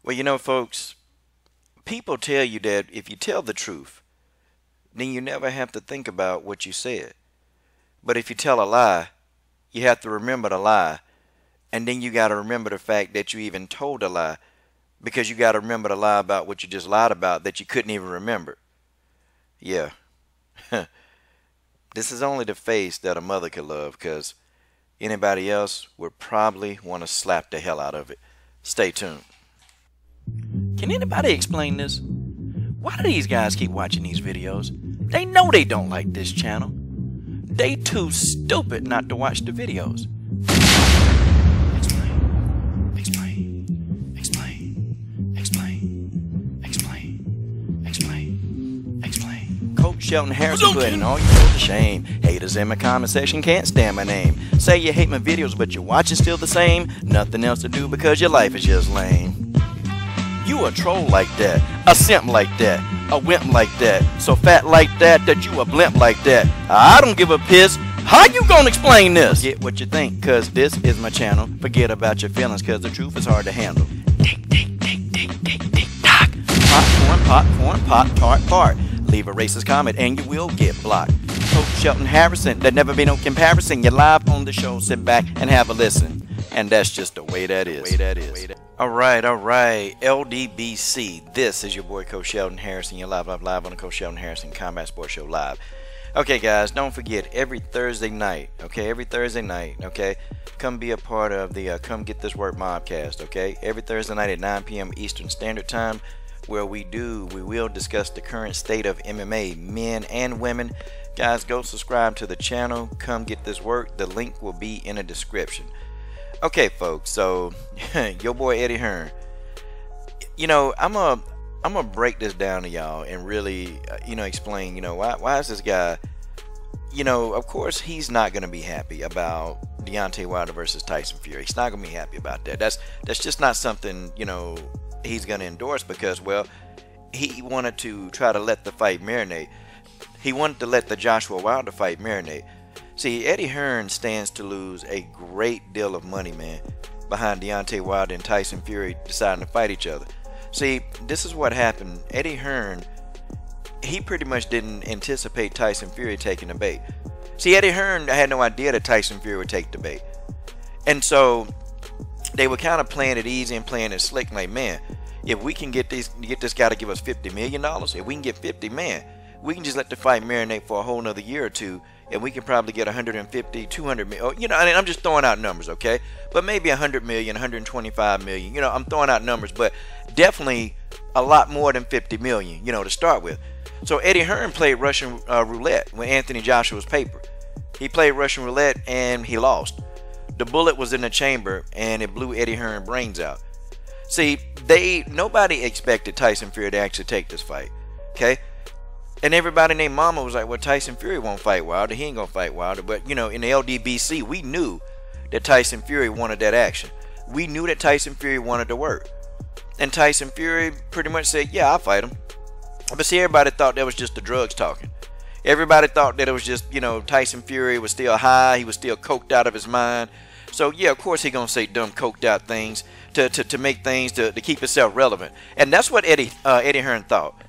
Well, folks, people tell you that if you tell the truth, then you never have to think about what you said. But if you tell a lie, you have to remember the lie. And then you got to remember the fact that you even told a lie, because you got to remember the lie about what you just lied about that you couldn't even remember. Yeah. This is only the face that a mother could love, because anybody else would probably want to slap the hell out of it. Stay tuned. Can anybody explain this? Why do these guys keep watching these videos? They know they don't like this channel. They too stupid not to watch the videos. Explain, explain, explain, explain, explain, explain, explain. Coach Shelton Harrison putting all you know to shame. Haters in my comment section can't stand my name. Say you hate my videos, but your watch is still the same. Nothing else to do because your life is just lame. You a troll like that, a simp like that, a wimp like that, so fat like that you a blimp like that. I don't give a piss. How you gonna explain this? Get what you think, cause this is my channel. Forget about your feelings, cause the truth is hard to handle. Tick, tick, tick, tick, tick, tick, tock. Popcorn, pop, tart, part. Leave a racist comment and you will get blocked. Coach Shelton Harrison, there never be no comparison. You're live on the show, sit back and have a listen. And that's just the way that is. Alright, LDBC. This is your boy Coach Shelton Harrison. You're live on the Coach Shelton Harrison Combat Sports Show live. Okay, guys, don't forget, every Thursday night, come be a part of the Come Get This Work Mobcast, okay? Every Thursday night at 9 p.m. Eastern Standard Time, where we will discuss the current state of MMA, men and women. Guys, go subscribe to the channel, Come Get This Work. The link will be in the description. Okay, folks, so your boy Eddie Hearn. I'm gonna break this down to y'all and really, explain, why is this guy, of course he's not gonna be happy about Deontay Wilder versus Tyson Fury. He's not gonna be happy about that. That's just not something, he's gonna endorse, because, well, he wanted to try to let the fight marinate. He wanted to let the Joshua Wilder fight marinate. See, Eddie Hearn stands to lose a great deal of money, man, behind Deontay Wilder and Tyson Fury deciding to fight each other. See, this is what happened. Eddie Hearn, he pretty much didn't anticipate Tyson Fury taking the bait. See, Eddie Hearn had no idea that Tyson Fury would take the bait. And so they were kind of playing it easy and playing it slick, like, man, if we can get this guy to give us $50 million, if we can get 50, man, we can just let the fight marinate for a whole nother year or two, and we can probably get 150, 200 million, and I'm just throwing out numbers, okay? But maybe 100 million, 125 million, I'm throwing out numbers, but definitely a lot more than 50 million, to start with. So Eddie Hearn played Russian roulette with Anthony Joshua's paper. He played Russian roulette and he lost. The bullet was in the chamber and it blew Eddie Hearn's brains out. See, nobody expected Tyson Fury to actually take this fight, okay? And everybody named Mama was like, well, Tyson Fury won't fight Wilder. He ain't going to fight Wilder. But, in the LDBC, we knew that Tyson Fury wanted that action. We knew that Tyson Fury wanted to work. And Tyson Fury pretty much said, yeah, I'll fight him. But see, everybody thought that was just the drugs talking. Everybody thought that it was just, Tyson Fury was still high. He was still coked out of his mind. So, yeah, of course he's going to say dumb, coked out things to make things, to keep himself relevant. And that's what Eddie Hearn thought.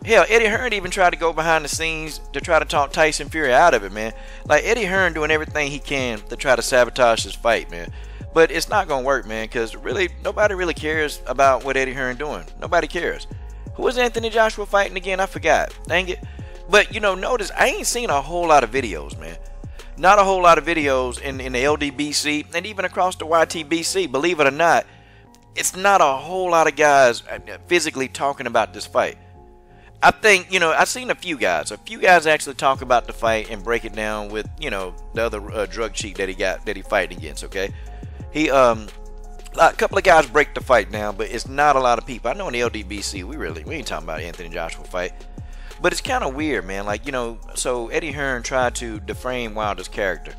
Hell, Eddie Hearn even tried to go behind the scenes to try to talk Tyson Fury out of it, man. Like, Eddie Hearn doing everything he can to try to sabotage this fight, man. But it's not going to work, man, because really, nobody really cares about what Eddie Hearn doing. Nobody cares. Who was Anthony Joshua fighting again? I forgot. Dang it. But, notice, I ain't seen a whole lot of videos, man. Not a whole lot of videos in the LDBC and even across the YTBC. Believe it or not, it's not a whole lot of guys physically talking about this fight. I think, I've seen a few guys actually talk about the fight and break it down with, the other drug cheat that he fighting against, okay? A couple of guys break the fight down, but it's not a lot of people. I know in the LDBC, we ain't talking about Anthony Joshua fight. But it's kind of weird, man. Like, so Eddie Hearn tried to defame Wilder's character.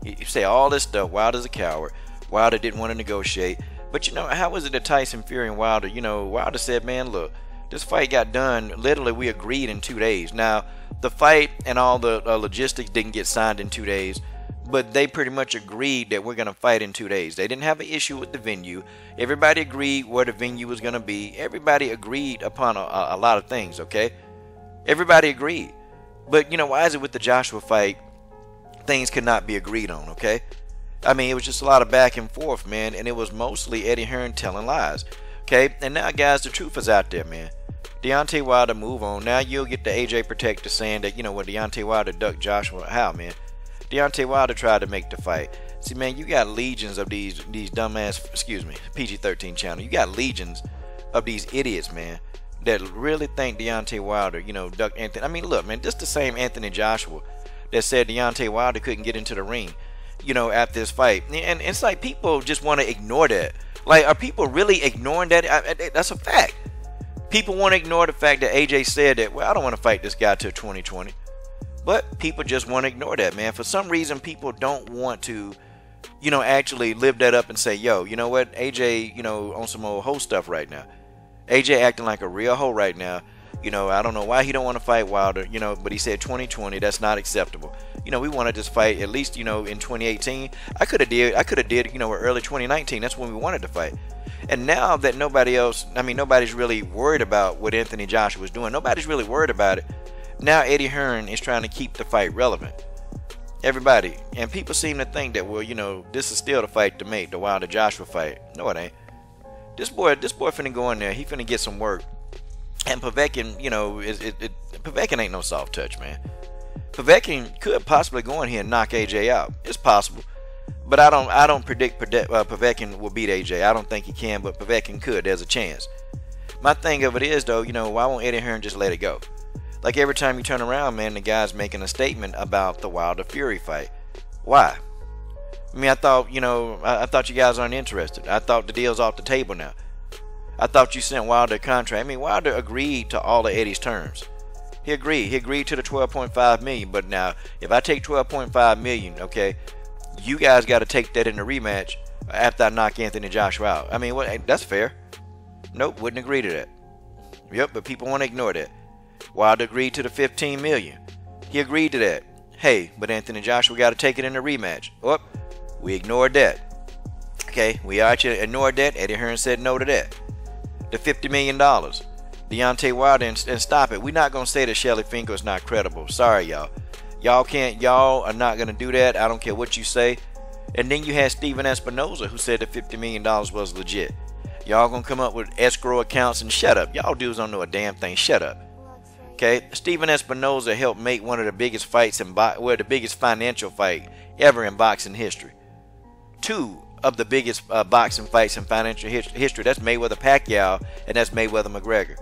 You say all this stuff, Wilder's a coward. Wilder didn't want to negotiate. But, how was it that Tyson Fury and Wilder, Wilder said, man, look, this fight got done, literally we agreed in 2 days. Now, the fight and all the logistics didn't get signed in 2 days, but they pretty much agreed that we're going to fight in 2 days. They didn't have an issue with the venue. Everybody agreed where the venue was going to be. Everybody agreed upon a lot of things, okay? Everybody agreed. But, you know, why is it with the Joshua fight, things could not be agreed on, okay? I mean, it was just a lot of back and forth, man, and it was mostly Eddie Hearn telling lies, okay? And now, guys, the truth is out there, man. Deontay Wilder move on. Now you'll get the AJ Protector saying that, you know, when Deontay Wilder ducked Joshua, how, man? Deontay Wilder tried to make the fight. See, man, you got legions of these dumbass, excuse me, PG-13 channel. You got legions of these idiots, man, that really think Deontay Wilder, you know, ducked Anthony. I mean, look, man, this the same Anthony Joshua that said Deontay Wilder couldn't get into the ring, you know, after this fight. And it's like people just want to ignore that. Like, are people really ignoring that? That's a fact. People want to ignore the fact that AJ said that, well, I don't want to fight this guy till 2020. But people just want to ignore that, man. For some reason, people don't want to, you know, actually live that up and say, yo, you know what, AJ, you know, on some old hoe stuff right now. AJ acting like a real hoe right now. You know, I don't know why he don't want to fight Wilder, you know, but he said 2020, that's not acceptable. You know, we wanted this fight at least, you know, in 2018. I could have did, you know, early 2019. That's when we wanted to fight. And now that nobody else, I mean, nobody's really worried about what Anthony Joshua was doing. Nobody's really worried about it. Now Eddie Hearn is trying to keep the fight relevant. Everybody. And people seem to think that, well, you know, this is still the fight to make, the Wilder Joshua fight. No, it ain't. This boy finna go in there. He finna get some work. And Povetkin, you know, Povetkin ain't no soft touch, man. Povetkin could possibly go in here and knock AJ out. It's possible. But I don't predict Povetkin will beat AJ. I don't think he can, but Povetkin could. There's a chance. My thing of it is, though, you know, why won't Eddie Hearn just let it go? Like, every time you turn around, man, the guy's making a statement about the Wilder Fury fight. Why? I mean, I thought, you know, I thought you guys aren't interested. I thought the deal's off the table now. I thought you sent Wilder a contract. I mean, Wilder agreed to all of Eddie's terms. He agreed. He agreed to the $12.5 million. But now, if I take $12.5 million, okay, you guys got to take that in the rematch after I knock Anthony Joshua out. I mean, what? That's fair. Nope, wouldn't agree to that. Yep, but people want to ignore that. Wilder agreed to the $15 million. He agreed to that. Hey, but Anthony Joshua got to take it in the rematch. Oh, we ignored that. Okay, we actually ignored that. Eddie Hearn said no to that. The $50 million. Deontay Wilder and stop it. We're not going to say that Shelly Finkel is not credible. Sorry, y'all. Y'all are not going to do that. I don't care what you say. And then you had Steven Espinoza who said the $50 million was legit. Y'all going to come up with escrow accounts and shut up. Y'all dudes don't know a damn thing. Shut up. Okay, Steven Espinoza helped make one of the biggest fights the biggest financial fight ever in boxing history. Two of the biggest boxing fights in financial history. That's Mayweather-Pacquiao and that's Mayweather-McGregor.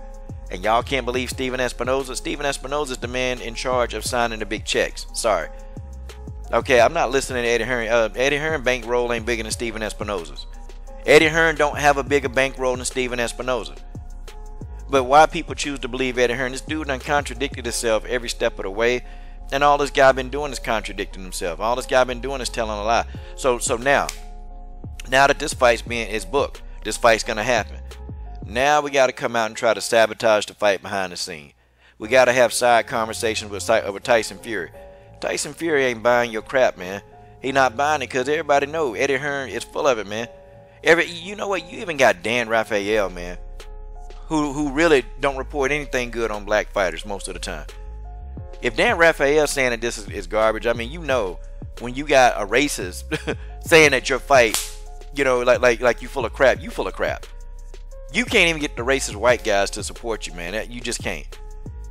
And y'all can't believe Steven Espinoza. Steven Espinoza is the man in charge of signing the big checks. Sorry. Okay, I'm not listening to Eddie Hearn. Eddie Hearn bankroll ain't bigger than Steven Espinoza's. Eddie Hearn don't have a bigger bankroll than Steven Espinoza. But why people choose to believe Eddie Hearn? This dude done contradicted himself every step of the way. And all this guy been doing is contradicting himself. All this guy been doing is telling a lie. So now that this fight's is booked, this fight's going to happen. Now we got to come out and try to sabotage the fight behind the scene. We got to have side conversations with Tyson Fury. Tyson Fury ain't buying your crap, man. He not buying it because everybody know Eddie Hearn is full of it, man. You know what? You even got Dan Rafael, man, who really don't report anything good on black fighters most of the time. If Dan Rafael saying that this is garbage, I mean, you know, when you got a racist saying that your fight, you know, like you full of crap, you full of crap. You can't even get the racist white guys to support you, man. You just can't.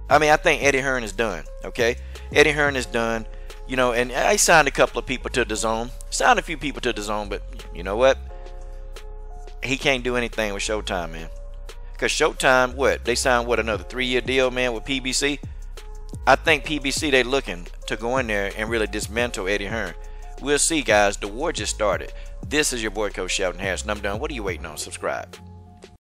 I mean, I think Eddie Hearn is done, okay? Eddie Hearn is done, you know, and I signed a couple of people to the zone. Signed a few people to the zone, but you know what? He can't do anything with Showtime, man. Because Showtime, what? They signed, what, another 3-year deal, man, with PBC? I think PBC, they looking to go in there and really dismantle Eddie Hearn. We'll see, guys. The war just started. This is your boy, Coach Sheldon Harris, and I'm done. What are you waiting on? Subscribe.